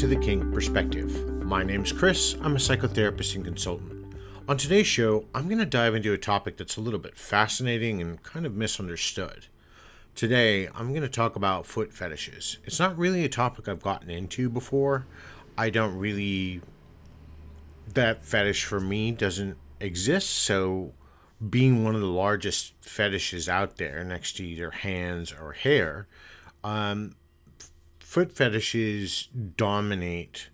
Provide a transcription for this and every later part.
to The Kink Perspective. My name's Chris. I'm a psychotherapist and consultant. On today's show, I'm going to dive into a topic that's a little bit fascinating and kind of misunderstood. Today, I'm going to talk about foot fetishes. It's not really a topic I've gotten into before. That fetish for me doesn't exist, so being one of the largest fetishes out there next to either hands or hair, foot fetishes dominate,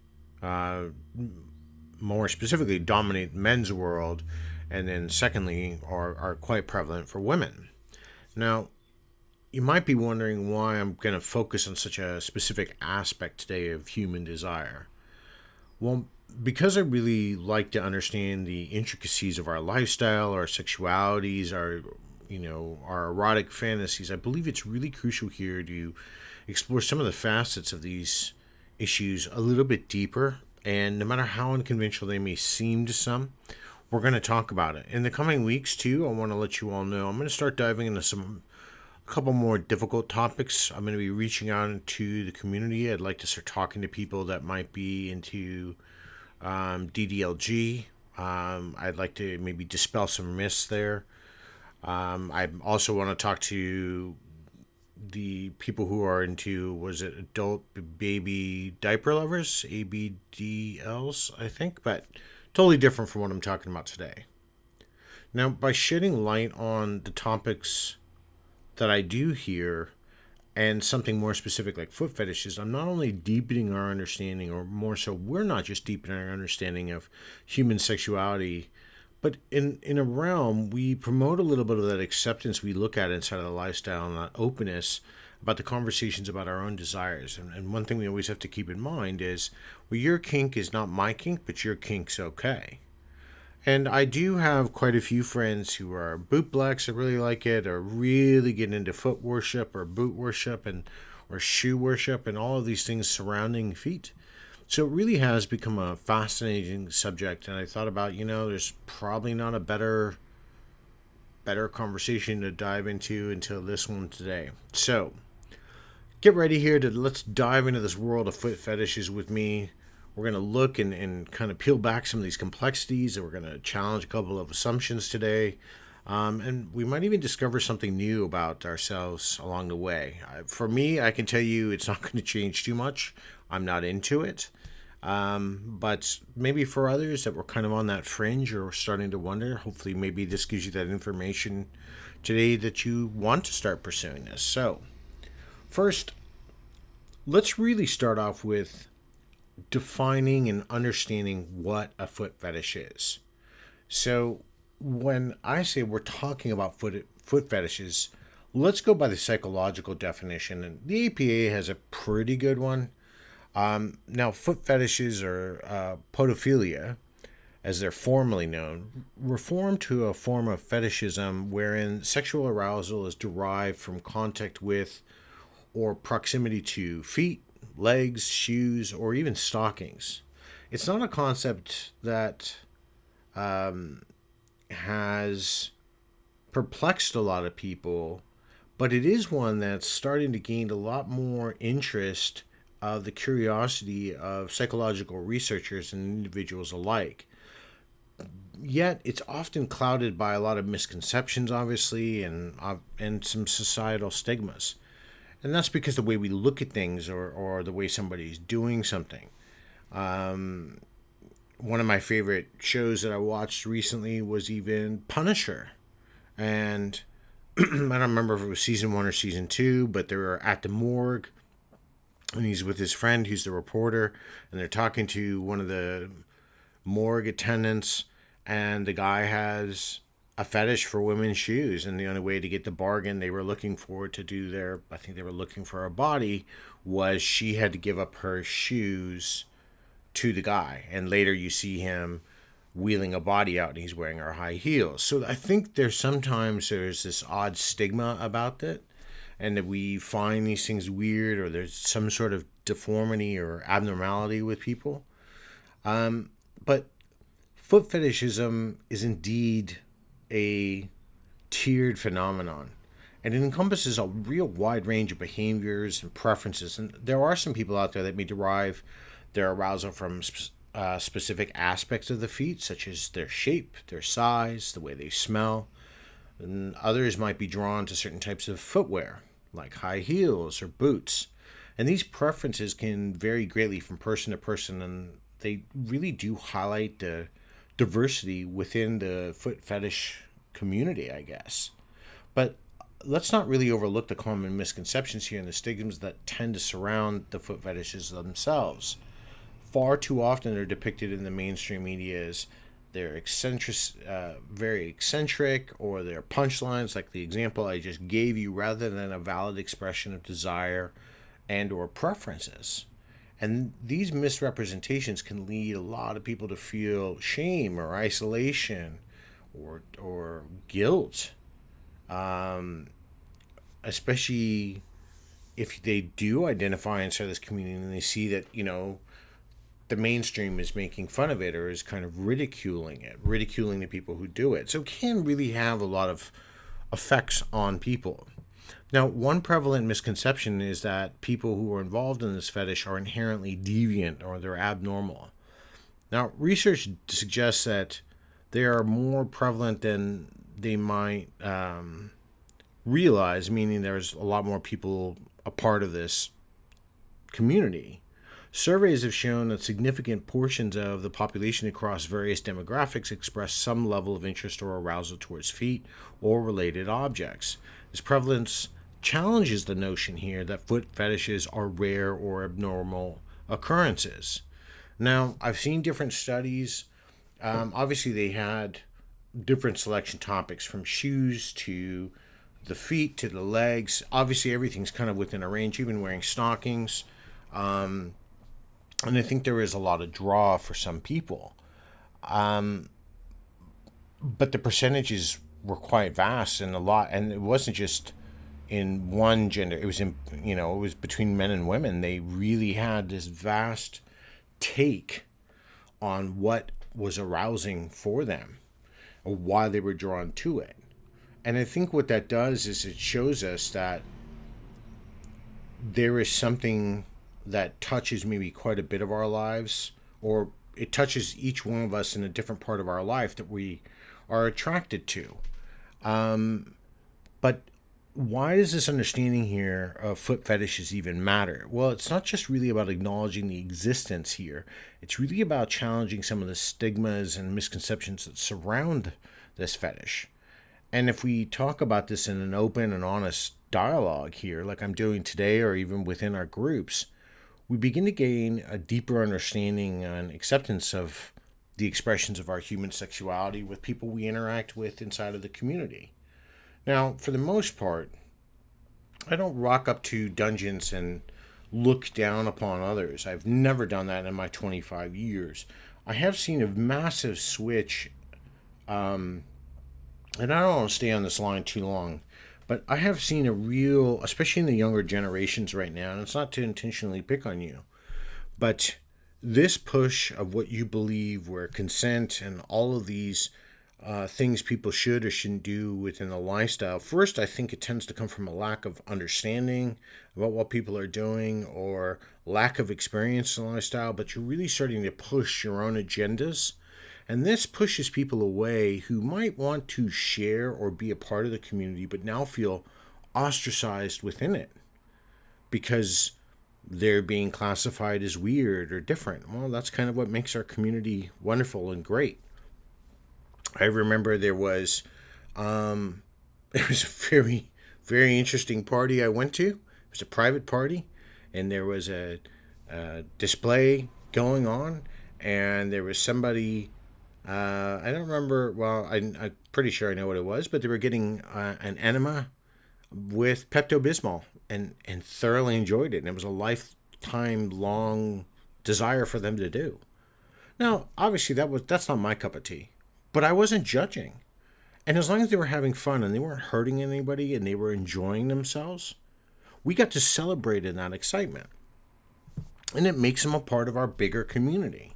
more specifically, dominate men's world, and then secondly, are quite prevalent for women. Now, you might be wondering why I'm going to focus on such a specific aspect today of human desire. Well, because I really like to understand the intricacies of our lifestyle, our sexualities, our erotic fantasies, I believe it's really crucial here to explore some of the facets of these issues a little bit deeper. And no matter how unconventional they may seem to some, we're going to talk about it. In the coming weeks, too, I want to let you all know I'm going to start diving into a couple more difficult topics. I'm going to be reaching out to the community. I'd like to start talking to people that might be into DDLG. I'd like to maybe dispel some myths there. I also want to talk to the people who are into, adult baby diaper lovers, ABDLs, I think, but totally different from what I'm talking about today. Now, by shedding light on the topics that I do here and something more specific like foot fetishes, I'm not only deepening our understanding, or more so, we're not just deepening our understanding of human sexuality, but in a realm, we promote a little bit of that acceptance we look at inside of the lifestyle and that openness about the conversations about our own desires. And one thing we always have to keep in mind is, well, your kink is not my kink, but your kink's okay. And I do have quite a few friends who are boot blacks. I really like it, or really get into foot worship or boot worship or shoe worship and all of these things surrounding feet. So it really has become a fascinating subject. And I thought about, there's probably not a better conversation to dive into until this one today. So get ready here let's dive into this world of foot fetishes with me. We're going to look and kind of peel back some of these complexities, and we're going to challenge a couple of assumptions today. And we might even discover something new about ourselves along the way. For me, I can tell you it's not going to change too much. I'm not into it. But maybe for others that were kind of on that fringe or starting to wonder, hopefully maybe this gives you that information today that you want to start pursuing this. So, first, let's really start off with defining and understanding what a foot fetish is. So when I say we're talking about foot fetishes, let's go by the psychological definition, and the APA has a pretty good one. Now, foot fetishes, or podophilia, as they're formally known, refer to a form of fetishism wherein sexual arousal is derived from contact with or proximity to feet, legs, shoes, or even stockings. It's not a concept that has perplexed a lot of people, but it is one that's starting to gain a lot more interest of the curiosity of psychological researchers and individuals alike. Yet it's often clouded by a lot of misconceptions, obviously, and some societal stigmas. And that's because the way we look at things, or the way somebody's doing something. One of my favorite shows that I watched recently was even Punisher. And I don't remember if it was season 1 or season 2, but they were at the morgue, and he's with his friend who's the reporter, and they're talking to one of the morgue attendants, and the guy has a fetish for women's shoes, and the only way to get the bargain they were looking for to do I think they were looking for a body, was she had to give up her shoes to the guy. And later you see him wheeling a body out and he's wearing her high heels. So I think there's this odd stigma about it, and that we find these things weird, or there's some sort of deformity or abnormality with people. But foot fetishism is indeed a tiered phenomenon, and it encompasses a real wide range of behaviors and preferences. And there are some people out there that may derive Their arousal from specific aspects of the feet, such as their shape, their size, the way they smell. And others might be drawn to certain types of footwear, like high heels or boots. And these preferences can vary greatly from person to person, and they really do highlight the diversity within the foot fetish community, I guess. But let's not really overlook the common misconceptions here and the stigmas that tend to surround the foot fetishes themselves. Far too often they're depicted in the mainstream media as they're very eccentric, or they're punchlines like the example I just gave you, rather than a valid expression of desire and or preferences. And these misrepresentations can lead a lot of people to feel shame or isolation or guilt, especially if they do identify inside this community and they see that, the mainstream is making fun of it or is kind of ridiculing the people who do it. So it can really have a lot of effects on people. Now, one prevalent misconception is that people who are involved in this fetish are inherently deviant or they're abnormal. Now, research suggests that they are more prevalent than they might realize, meaning there's a lot more people a part of this community. Surveys have shown that significant portions of the population across various demographics express some level of interest or arousal towards feet or related objects. This prevalence challenges the notion here that foot fetishes are rare or abnormal occurrences. Now, I've seen different studies. Obviously, they had different selection topics, from shoes to the feet to the legs. Obviously, everything's kind of within a range, even wearing stockings. And I think there is a lot of draw for some people. But the percentages were quite vast, and it wasn't just in one gender. It was it was between men and women. They really had this vast take on what was arousing for them or why they were drawn to it. And I think what that does is it shows us that there is something that touches maybe quite a bit of our lives, or it touches each one of us in a different part of our life that we are attracted to. But why does this understanding here of foot fetishes even matter? Well, it's not just really about acknowledging the existence here. It's really about challenging some of the stigmas and misconceptions that surround this fetish. And if we talk about this in an open and honest dialogue here, like I'm doing today, or even within our groups, we begin to gain a deeper understanding and acceptance of the expressions of our human sexuality with people we interact with inside of the community. Now, for the most part, I don't rock up to dungeons and look down upon others. I've never done that in my 25 years. I have seen a massive switch, and I don't want to stay on this line too long, but I have seen a real, especially in the younger generations right now, and it's not to intentionally pick on you, but this push of what you believe, where consent and all of these things people should or shouldn't do within a lifestyle. First, I think it tends to come from a lack of understanding about what people are doing, or lack of experience in the lifestyle, but you're really starting to push your own agendas. And this pushes people away who might want to share or be a part of the community, but now feel ostracized within it because they're being classified as weird or different. Well, that's kind of what makes our community wonderful and great. I remember there was a very, very interesting party I went to. It was a private party, and there was a display going on, and there was somebody, I don't remember, well, I'm pretty sure I know what it was, but they were getting an enema with Pepto-Bismol and thoroughly enjoyed it, and it was a lifetime long desire for them to do. Now, obviously, that's not my cup of tea. But I wasn't judging. And as long as they were having fun and they weren't hurting anybody and they were enjoying themselves, we got to celebrate in that excitement. And it makes them a part of our bigger community.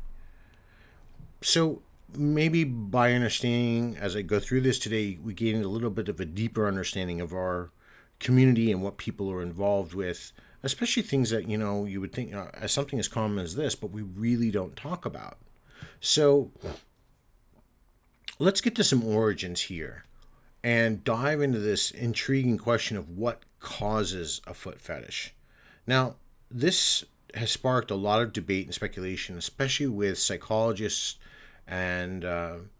So maybe by understanding, as I go through this today, we gain a little bit of a deeper understanding of our community and what people are involved with especially things that, you would think as something as common as this, but we really don't talk about. So let's get to some origins here and dive into this intriguing question of what causes a foot fetish. Now, this has sparked a lot of debate and speculation, especially with psychologists and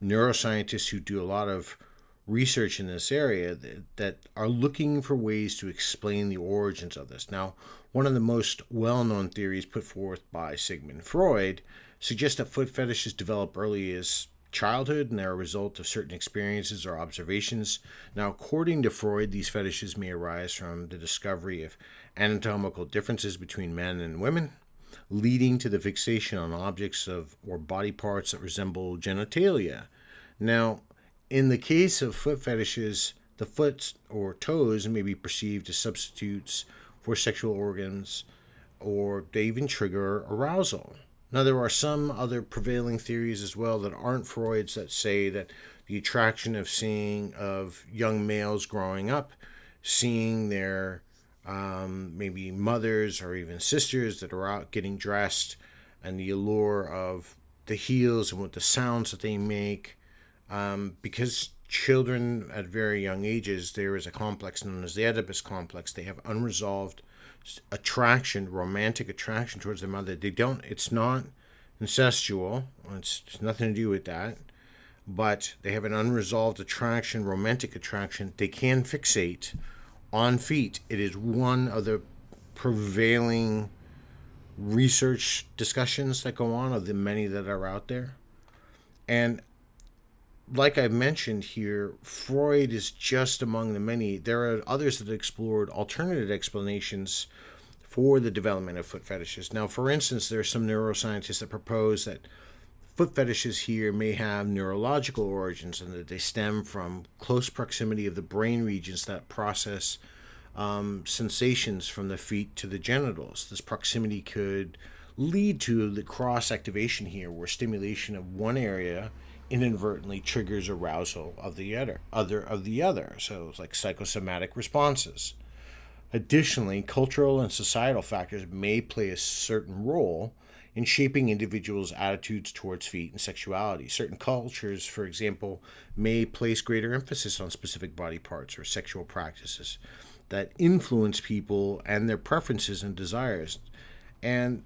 neuroscientists who do a lot of research in this area that are looking for ways to explain the origins of this. Now, one of the most well known theories put forth by Sigmund Freud suggests that foot fetishes develop early as childhood and they're a result of certain experiences or observations. Now, according to Freud, these fetishes may arise from the discovery of anatomical differences between men and women, leading to the fixation on objects of or body parts that resemble genitalia. Now, in the case of foot fetishes, the foot or toes may be perceived as substitutes for sexual organs, or they even trigger arousal. Now, there are some other prevailing theories as well that aren't Freud's that say that the attraction of young males growing up, seeing their maybe mothers or even sisters that are out getting dressed, and the allure of the heels and what the sounds that they make, because children at very young ages, there is a complex known as the Oedipus complex. They have unresolved attraction, romantic attraction towards their mother. It's not incestual. It's nothing to do with that. But they have an unresolved attraction, romantic attraction. They can fixate on feet. It is one of the prevailing research discussions that go on, of the many that are out there. And like I mentioned here, Freud is just among the many. There are others that explored alternative explanations for the development of foot fetishes. Now, for instance, there are some neuroscientists that propose that foot fetishes here may have neurological origins and that they stem from close proximity of the brain regions that process sensations from the feet to the genitals. This proximity could lead to the cross activation here, where stimulation of one area inadvertently triggers arousal of the other. So it's like psychosomatic responses. Additionally, cultural and societal factors may play a certain role in shaping individuals' attitudes towards feet and sexuality. Certain cultures, for example, may place greater emphasis on specific body parts or sexual practices that influence people and their preferences and desires. And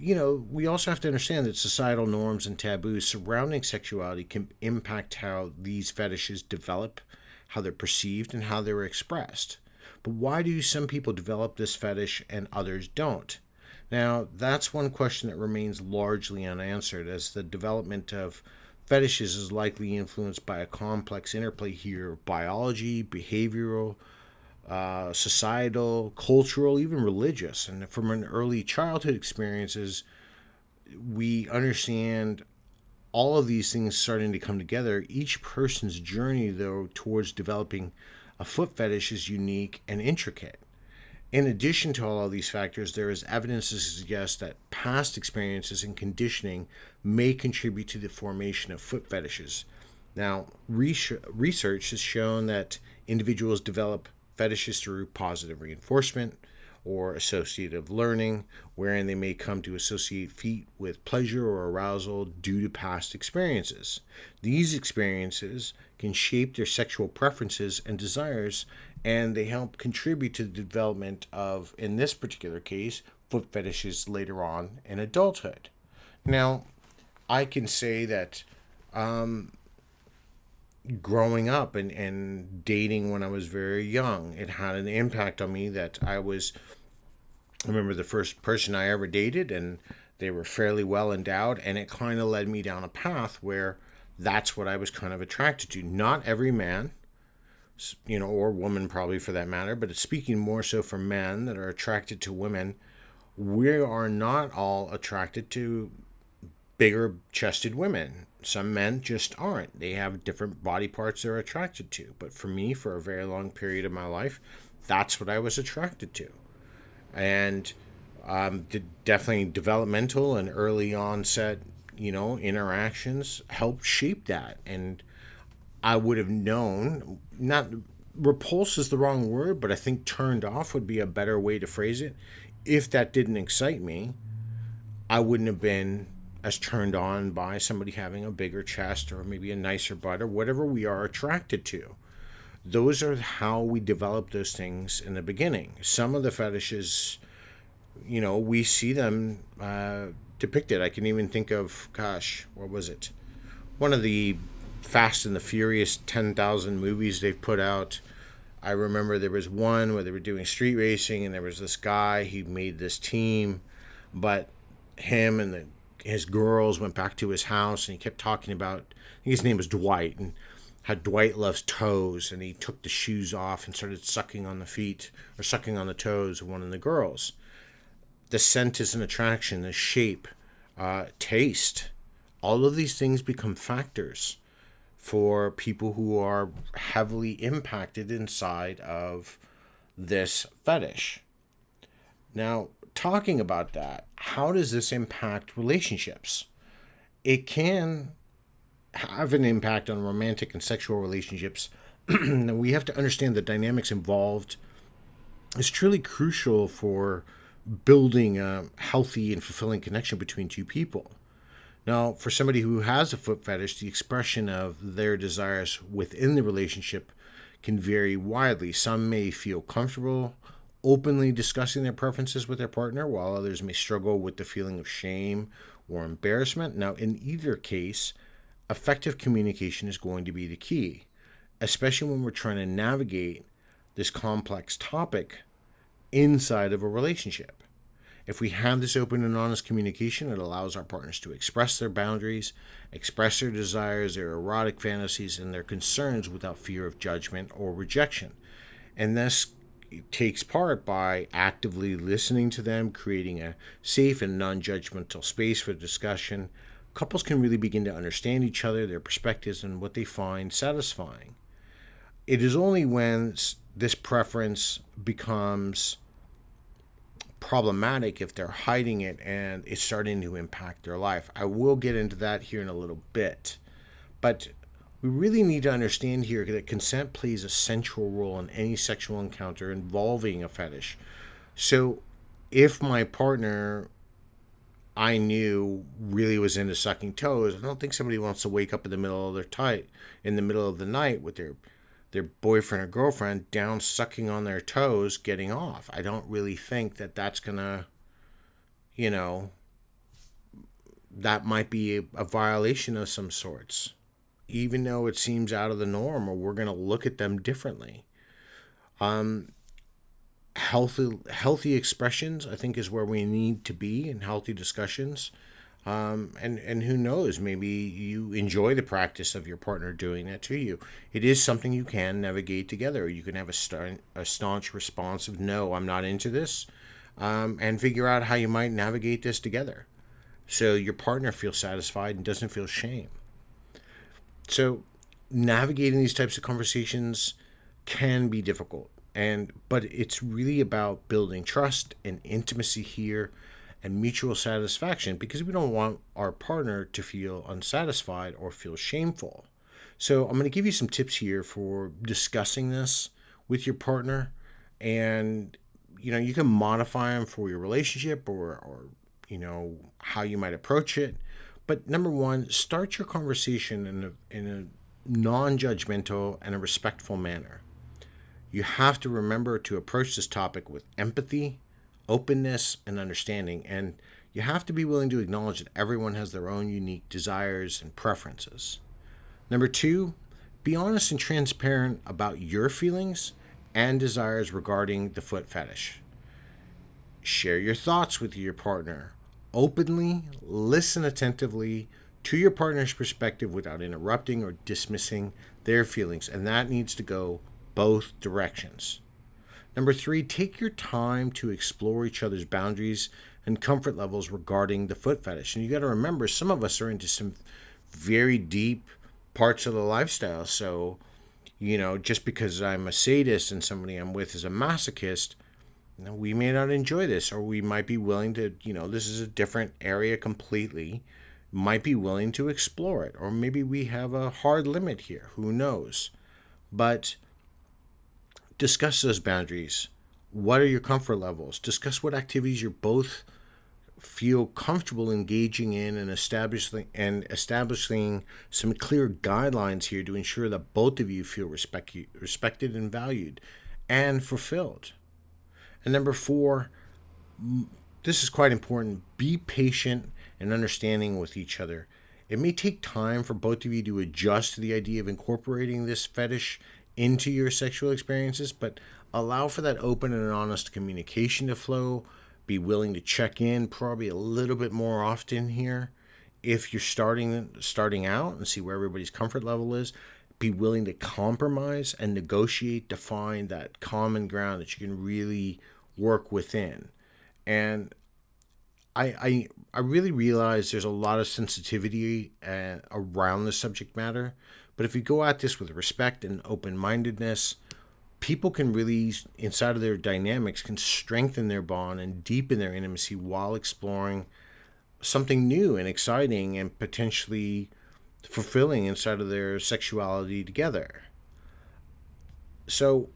we also have to understand that societal norms and taboos surrounding sexuality can impact how these fetishes develop, how they're perceived, and how they're expressed. But why do some people develop this fetish and others don't? Now, that's one question that remains largely unanswered, as the development of fetishes is likely influenced by a complex interplay here of biology, behavioral, societal, cultural, even religious. And from an early childhood experiences, we understand all of these things starting to come together. Each person's journey, though, towards developing a foot fetish is unique and intricate. In addition to all of these factors, there is evidence to suggest that past experiences and conditioning may contribute to the formation of foot fetishes. Now, research has shown that individuals develop fetishes through positive reinforcement or associative learning, wherein they may come to associate feet with pleasure or arousal due to past experiences. These experiences can shape their sexual preferences and desires, and they help contribute to the development of, in this particular case, foot fetishes later on in adulthood. Now, I can say that growing up and dating when I was very young, it had an impact on me that I remember the first person I ever dated, and they were fairly well endowed, and it kind of led me down a path where that's what I was kind of attracted to. Not every man, or woman probably for that matter, but it's speaking more so for men that are attracted to women. We are not all attracted to bigger chested women. Some men just aren't. They have different body parts they're attracted to. But for me, for a very long period of my life, that's what I was attracted to. And definitely developmental and early onset, interactions helped shape that. And I would have known, not repulse is the wrong word, but I think turned off would be a better way to phrase it. If that didn't excite me, I wouldn't have been as turned on by somebody having a bigger chest or maybe a nicer butt or whatever we are attracted to. Those are how we develop those things in the beginning. Some of the fetishes, we see them depicted. I can even think of, gosh, what was it? One of the Fast and the Furious 10,000 movies they've put out. I remember there was one where they were doing street racing, and there was this guy. He made this team, but him and his girls went back to his house, and he kept talking about, I think his name was Dwight, and how Dwight loves toes, and he took the shoes off and started sucking on the feet or sucking on the toes of one of the girls. The scent is an attraction, the shape, taste. All of these things become factors for people who are heavily impacted inside of this fetish. Now, talking about that, how does this impact relationships? It can have an impact on romantic and sexual relationships. We have to understand the dynamics involved is truly crucial for building a healthy and fulfilling connection between two people. Now, for somebody who has a foot fetish, the expression of their desires within the relationship can vary widely. Some may feel comfortable openly discussing their preferences with their partner, while others may struggle with the feeling of shame or embarrassment. Now, in either case, effective communication is going to be the key, especially when we're trying to navigate this complex topic inside of a relationship. If we have this open and honest communication, it allows our partners to express their boundaries, express their desires, their erotic fantasies, and their concerns without fear of judgment or rejection. And this takes part by actively listening to them, creating a safe and non-judgmental space for discussion. Couples can really begin to understand each other, their perspectives, and what they find satisfying. It is only when this preference becomes problematic if they're hiding it and it's starting to impact their life. I will get into that here in a little bit. But we really need to understand here that consent plays a central role in any sexual encounter involving a fetish. So if my partner I knew really was into sucking toes, I don't think somebody wants to wake up in the middle of the night with their boyfriend or girlfriend down sucking on their toes, getting off. I don't really think that that's gonna, that might be a violation of some sorts, even though it seems out of the norm, or we're gonna look at them differently. Healthy expressions, I think, is where we need to be in healthy discussions. And who knows, maybe you enjoy the practice of your partner doing that to you. It is something you can navigate together. You can have a staunch response of, no, I'm not into this, and figure out how you might navigate this together so your partner feels satisfied and doesn't feel shame. So navigating these types of conversations can be difficult, but it's really about building trust and intimacy here and mutual satisfaction, because we don't want our partner to feel unsatisfied or feel shameful. So I'm going to give you some tips here for discussing this with your partner, and you can modify them for your relationship or how you might approach it. But number one, start your conversation in a non-judgmental and a respectful manner. You have to remember to approach this topic with empathy, openness, and understanding, and you have to be willing to acknowledge that everyone has their own unique desires and preferences. Number two, be honest and transparent about your feelings and desires regarding the foot fetish. Share your thoughts with your partner openly, listen attentively to your partner's perspective without interrupting or dismissing their feelings, and that needs to go both directions. Number three, take your time to explore each other's boundaries and comfort levels regarding the foot fetish. And you got to remember, some of us are into some very deep parts of the lifestyle. So, just because I'm a sadist and somebody I'm with is a masochist, we may not enjoy this, or we might be willing to, this is a different area completely, might be willing to explore it. Or maybe we have a hard limit here. Who knows? But discuss those boundaries. What are your comfort levels? Discuss what activities you're both feel comfortable engaging in, and establishing some clear guidelines here to ensure that both of you feel respected and valued and fulfilled. And number 4, this is quite important, be patient and understanding with each other. It may take time for both of you to adjust to the idea of incorporating this fetish into your sexual experiences, but allow for that open and honest communication to flow. Be willing to check in probably a little bit more often here if you're starting out, and see where everybody's comfort level is. Be willing to compromise and negotiate to find that common ground that you can really work within. And I really realize there's a lot of sensitivity around the subject matter, but if you go at this with respect and open-mindedness, people can really, inside of their dynamics, can strengthen their bond and deepen their intimacy while exploring something new and exciting and potentially fulfilling inside of their sexuality together. So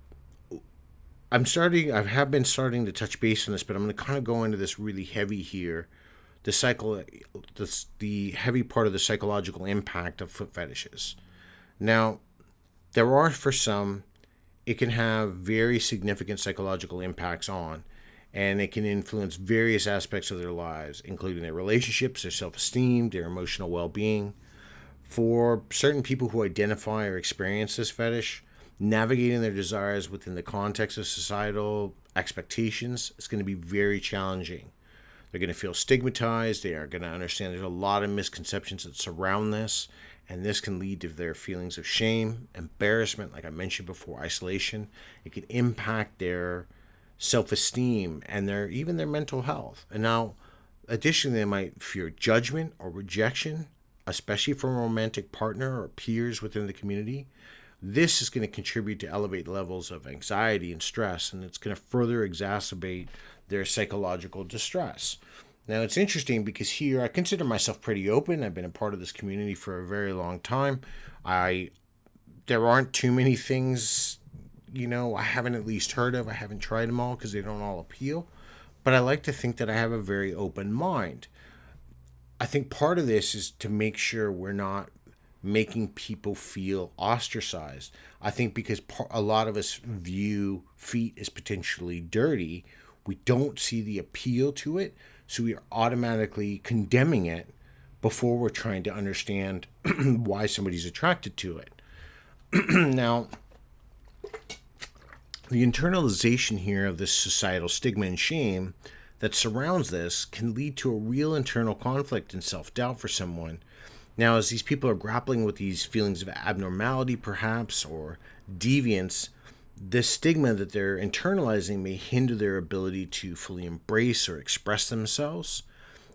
I have been starting to touch base on this, but I'm going to kind of go into this really heavy here. The heavy part of the psychological impact of foot fetishes. Now, there are, for some, it can have very significant psychological impacts on, and it can influence various aspects of their lives, including their relationships, their self-esteem, their emotional well-being. For certain people who identify or experience this fetish, navigating their desires within the context of societal expectations is going to be very challenging. They're going to feel stigmatized. They are going to understand there's a lot of misconceptions that surround this, and this can lead to their feelings of shame, embarrassment, like I mentioned before, isolation. It can impact their self-esteem and even their mental health. And now, additionally, they might fear judgment or rejection, especially from a romantic partner or peers within the community. This is going to contribute to elevate levels of anxiety and stress, and it's going to further exacerbate their psychological distress. Now, it's interesting because here I consider myself pretty open. I've been a part of this community for a very long time. There aren't too many things, I haven't at least heard of. I haven't tried them all because they don't all appeal. But I like to think that I have a very open mind. I think part of this is to make sure we're not making people feel ostracized. I think because a lot of us view feet as potentially dirty, we don't see the appeal to it, so we are automatically condemning it before we're trying to understand why somebody's attracted to it. Now, the internalization here of this societal stigma and shame that surrounds this can lead to a real internal conflict and self-doubt for someone. Now, as these people are grappling with these feelings of abnormality, perhaps, or deviance, the stigma that they're internalizing may hinder their ability to fully embrace or express themselves.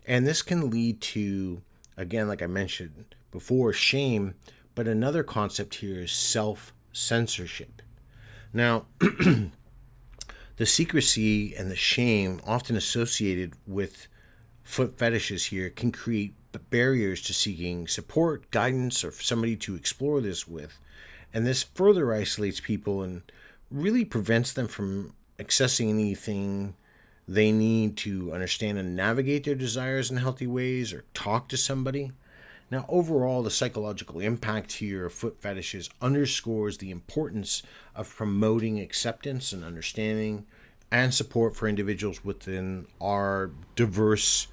And this can lead to, again, like I mentioned before, shame, but another concept here is self-censorship. Now, the secrecy and the shame often associated with foot fetishes here can create barriers to seeking support, guidance, or somebody to explore this with. And this further isolates people and really prevents them from accessing anything they need to understand and navigate their desires in healthy ways or talk to somebody. Now, overall, the psychological impact here of foot fetishes underscores the importance of promoting acceptance and understanding and support for individuals within our diverse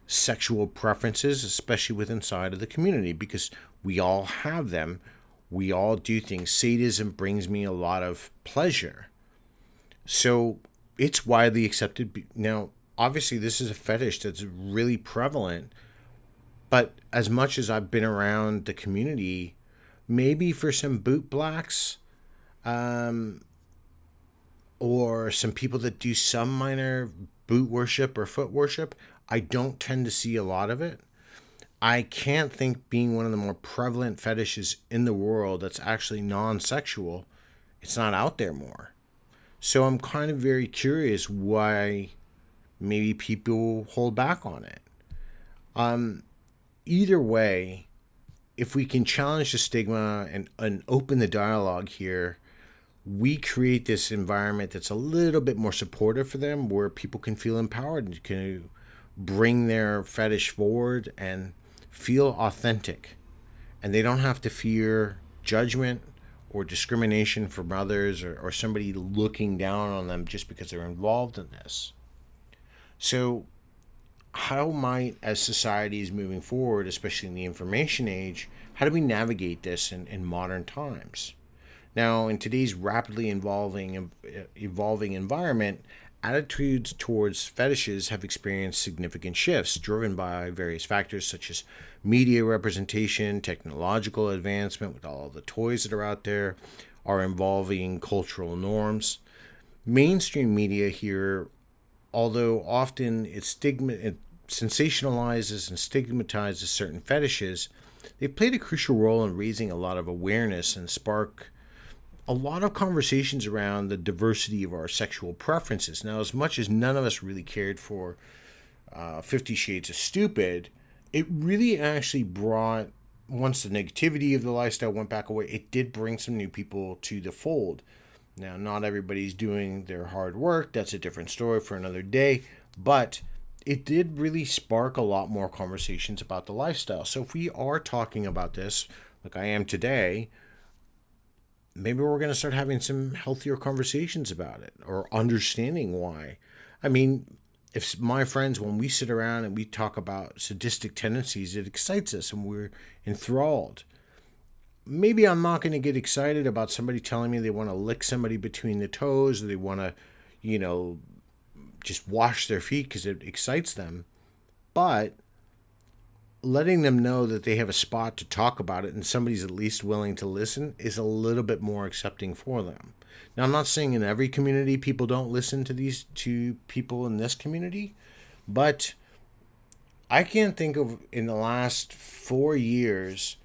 sexual preferences, especially within inside of the community, because we all have them. We all do things. Sadism brings me a lot of pleasure. So it's widely accepted. Now, obviously, this is a fetish that's really prevalent. But as much as I've been around the community, maybe for some boot blacks, or some people that do some minor boot worship or foot worship, I don't tend to see a lot of it. I can't think being one of the more prevalent fetishes in the world that's actually non-sexual, it's not out there more. So I'm kind of very curious why maybe people hold back on it. Either way, if we can challenge the stigma and open the dialogue here, we create this environment that's a little bit more supportive for them, where people can feel empowered and can bring their fetish forward and feel authentic. And they don't have to fear judgment or discrimination from others, or somebody looking down on them just because they're involved in this. So, how might, as societies moving forward, especially in the information age, how do we navigate this in modern times? Now, in today's rapidly evolving environment, attitudes towards fetishes have experienced significant shifts, driven by various factors such as media representation, technological advancement with all the toys that are out there, our evolving cultural norms. Mainstream media here, although often it sensationalizes and stigmatizes certain fetishes, they've played a crucial role in raising a lot of awareness and spark a lot of conversations around the diversity of our sexual preferences. Now, as much as none of us really cared for 50 Shades of Stupid, it really actually brought, once the negativity of the lifestyle went back away, it did bring some new people to the fold. Now, not everybody's doing their hard work. That's a different story for another day. But it did really spark a lot more conversations about the lifestyle. So if we are talking about this, like I am today, maybe we're going to start having some healthier conversations about it, or understanding why. I mean, if my friends, when we sit around and we talk about sadistic tendencies, it excites us and we're enthralled. Maybe I'm not going to get excited about somebody telling me they want to lick somebody between the toes, or they want to, you know, just wash their feet because it excites them. But letting them know that they have a spot to talk about it and somebody's at least willing to listen is a little bit more accepting for them. Now, I'm not saying in every community people don't listen to these two people in this community, but I can't think of, in the last 4 years,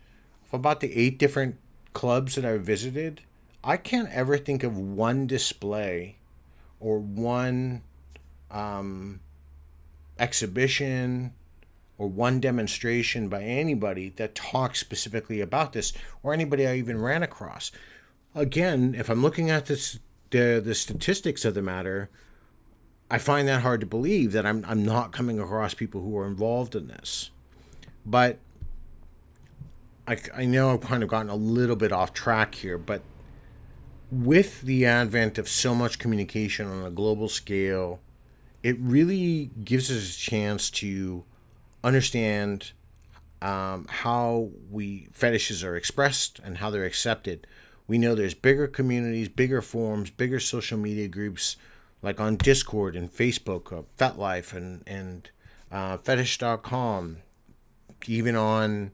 of about the 8 different clubs that I've visited, I can't ever think of one display or one exhibition or one demonstration by anybody that talks specifically about this, or anybody I even ran across. Again, if I'm looking at the statistics of the matter, I find that hard to believe that I'm not coming across people who are involved in this. But I know I've kind of gotten a little bit off track here, but with the advent of so much communication on a global scale, it really gives us a chance to understand how fetishes are expressed and how they're accepted. We know there's bigger communities, bigger forums, bigger social media groups, like on Discord and Facebook, FetLife and Fetish.com, even on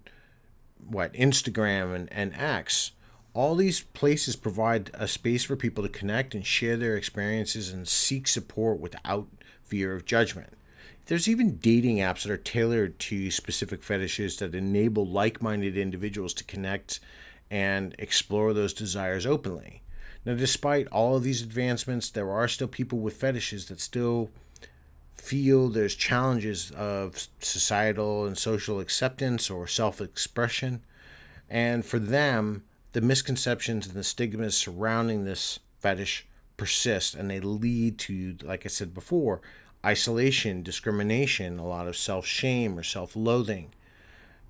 Instagram and X. All these places provide a space for people to connect and share their experiences and seek support without fear of judgment. There's even dating apps that are tailored to specific fetishes that enable like-minded individuals to connect and explore those desires openly. Now, despite all of these advancements, there are still people with fetishes that still feel there's challenges of societal and social acceptance or self-expression. And for them, the misconceptions and the stigmas surrounding this fetish persist, and they lead to, like I said before, isolation, discrimination, a lot of self-shame or self-loathing.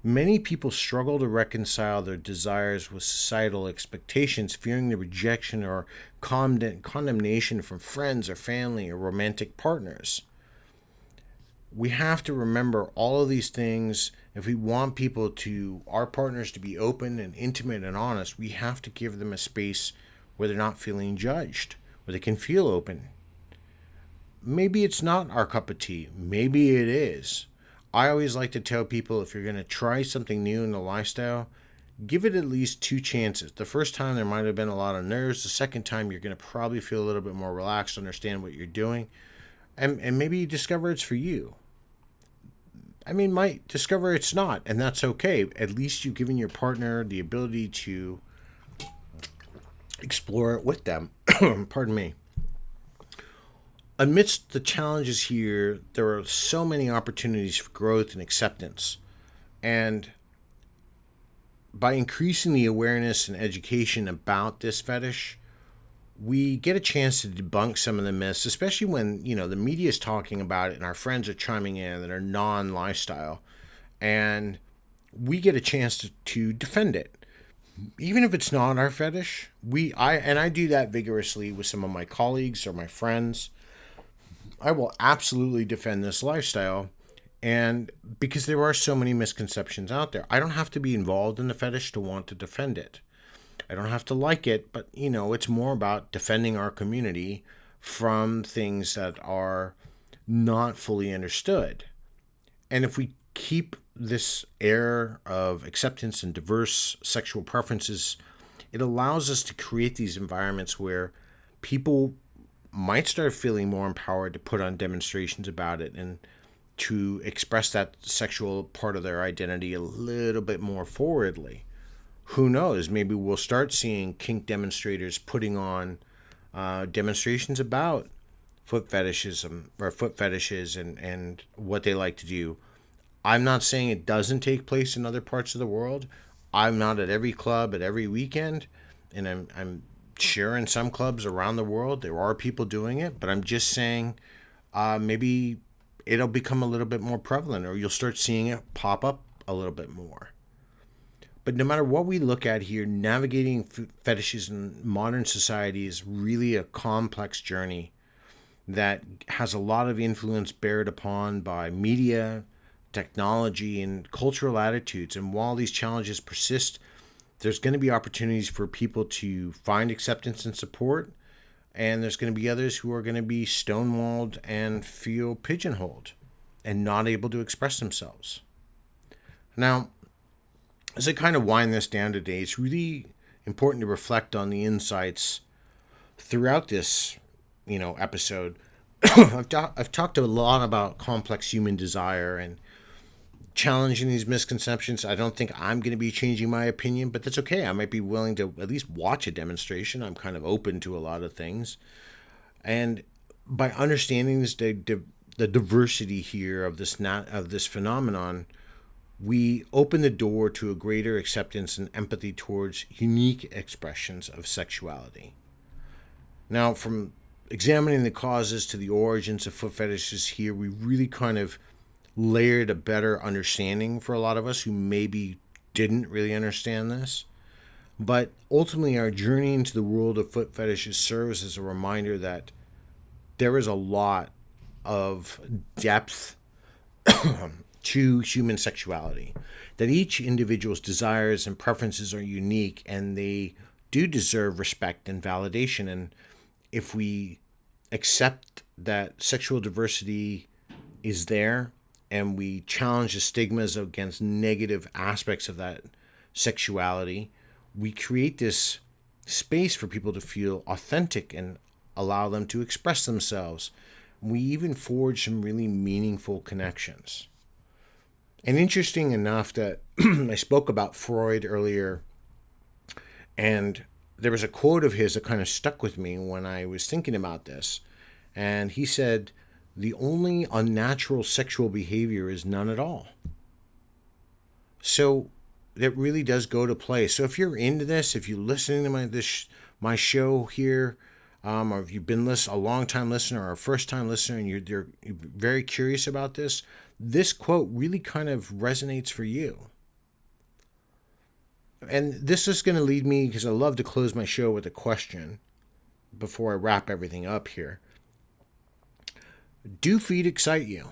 Many people struggle to reconcile their desires with societal expectations, fearing the rejection or condemnation from friends or family or romantic partners. We have to remember all of these things. If we want our partners to be open and intimate and honest, we have to give them a space where they're not feeling judged, where they can feel open. Maybe it's not our cup of tea. Maybe it is. I always like to tell people, if you're going to try something new in the lifestyle, give it at least 2 chances. The first time there might have been a lot of nerves. The second time you're going to probably feel a little bit more relaxed, understand what you're doing, and maybe you discover it's for you. I mean, might discover it's not, and that's okay. At least you've given your partner the ability to explore it with them. Pardon me. Amidst the challenges here, there are so many opportunities for growth and acceptance. And by increasing the awareness and education about this fetish, we get a chance to debunk some of the myths, especially when, the media is talking about it and our friends are chiming in that are non-lifestyle. And we get a chance to defend it. Even if it's not our fetish, I do that vigorously with some of my colleagues or my friends. I will absolutely defend this lifestyle. And because there are so many misconceptions out there, I don't have to be involved in the fetish to want to defend it. I don't have to like it, but it's more about defending our community from things that are not fully understood. And if we keep this air of acceptance and diverse sexual preferences, it allows us to create these environments where people might start feeling more empowered to put on demonstrations about it and to express that sexual part of their identity a little bit more forwardly. Who knows? Maybe we'll start seeing kink demonstrators putting on demonstrations about foot fetishism or foot fetishes and what they like to do. I'm not saying it doesn't take place in other parts of the world. I'm not at every club at every weekend, and I'm sure in some clubs around the world there are people doing it, but I'm just saying maybe it'll become a little bit more prevalent, or you'll start seeing it pop up a little bit more. But no matter what we look at here, navigating fetishes in modern society is really a complex journey that has a lot of influence bared upon by media, technology, and cultural attitudes. And while these challenges persist, there's going to be opportunities for people to find acceptance and support, and there's going to be others who are going to be stonewalled and feel pigeonholed and not able to express themselves. Now, as I kind of wind this down today, it's really important to reflect on the insights throughout this, episode. I've talked a lot about complex human desire and challenging these misconceptions. I don't think I'm going to be changing my opinion, but that's okay. I might be willing to at least watch a demonstration. I'm kind of open to a lot of things. And by understanding this, the diversity here of this phenomenon, we open the door to a greater acceptance and empathy towards unique expressions of sexuality. Now, from examining the causes to the origins of foot fetishes here, we really kind of layered a better understanding for a lot of us who maybe didn't really understand this. But ultimately, our journey into the world of foot fetishes serves as a reminder that there is a lot of depth to human sexuality, that each individual's desires and preferences are unique and they do deserve respect and validation. And if we accept that sexual diversity is there and we challenge the stigmas against negative aspects of that sexuality, we create this space for people to feel authentic and allow them to express themselves. We even forge some really meaningful connections. And interesting enough that I spoke about Freud earlier, and there was a quote of his that kind of stuck with me when I was thinking about this. And he said, "The only unnatural sexual behavior is none at all." So that really does go to play. So if you're into this, if you're listening to my show here, or if you've been a long-time listener or a first-time listener and you're very curious about this quote really kind of resonates for you. And this is going to lead me, because I love to close my show with a question before I wrap everything up here. Do feet excite you?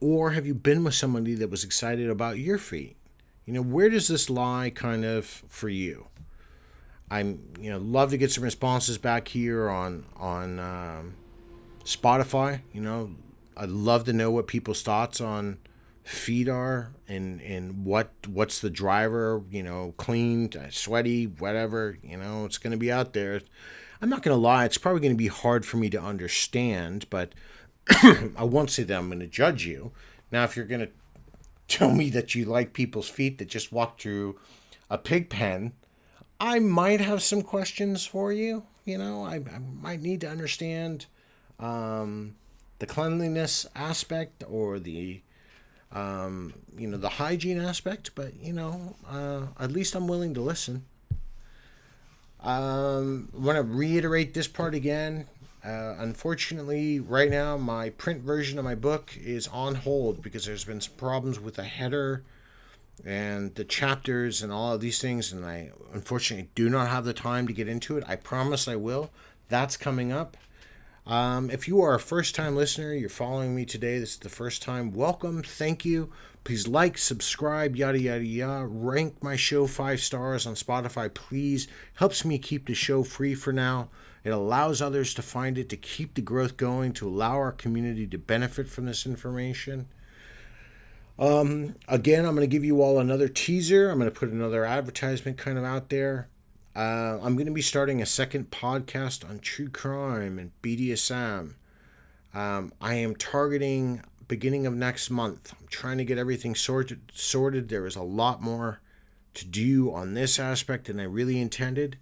Or have you been with somebody that was excited about your feet? Where does this lie kind of for you? I'm, love to get some responses back here on Spotify. I'd love to know what people's thoughts on feet are and what's the driver, clean, sweaty, whatever, it's going to be out there. I'm not going to lie, it's probably going to be hard for me to understand, but I won't say that I'm going to judge you. Now, if you're going to tell me that you like people's feet that just walk through a pig pen, I might have some questions for you. I might need to understand the cleanliness aspect or the hygiene aspect, but at least I'm willing to listen. I want to reiterate this part again. Unfortunately, right now, my print version of my book is on hold because there's been some problems with the header and the chapters and all of these things, and I unfortunately do not have the time to get into it. I promise I will. That's coming up. If you are a first-time listener, you're following me today, this is the first time, welcome, thank you. Please like, subscribe, yada, yada, yada. Rank my show 5 stars on Spotify, please. Helps me keep the show free for now. It allows others to find it, to keep the growth going, to allow our community to benefit from this information. Again, I'm going to give you all another teaser. I'm going to put another advertisement kind of out there. I'm going to be starting a second podcast on true crime and BDSM. I am targeting beginning of next month. I'm trying to get everything sorted. There is a lot more to do on this aspect than I really intended.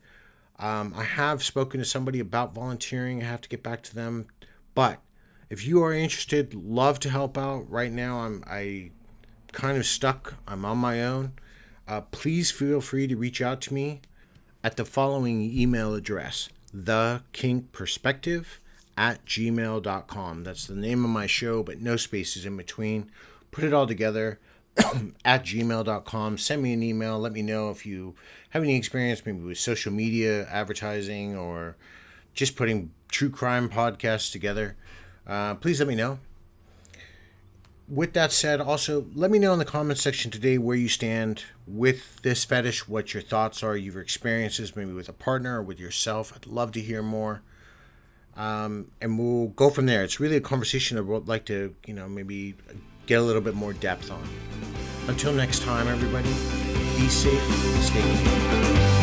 I have spoken to somebody about volunteering. I have to get back to them. But if you are interested, love to help out. Right now, I kind of stuck. I'm on my own. Please feel free to reach out to me at the following email address, thekinkperspective@gmail.com. That's the name of my show, but no spaces in between. Put it all together at gmail.com. Send me an email. Let me know if you have any experience maybe with social media, advertising, or just putting true crime podcasts together. Please let me know. With that said, also, let me know in the comments section today where you stand with this fetish, what your thoughts are, your experiences, maybe with a partner or with yourself. I'd love to hear more. And we'll go from there. It's really a conversation I would like to, maybe get a little bit more depth on. Until next time, everybody, be safe, stay tuned.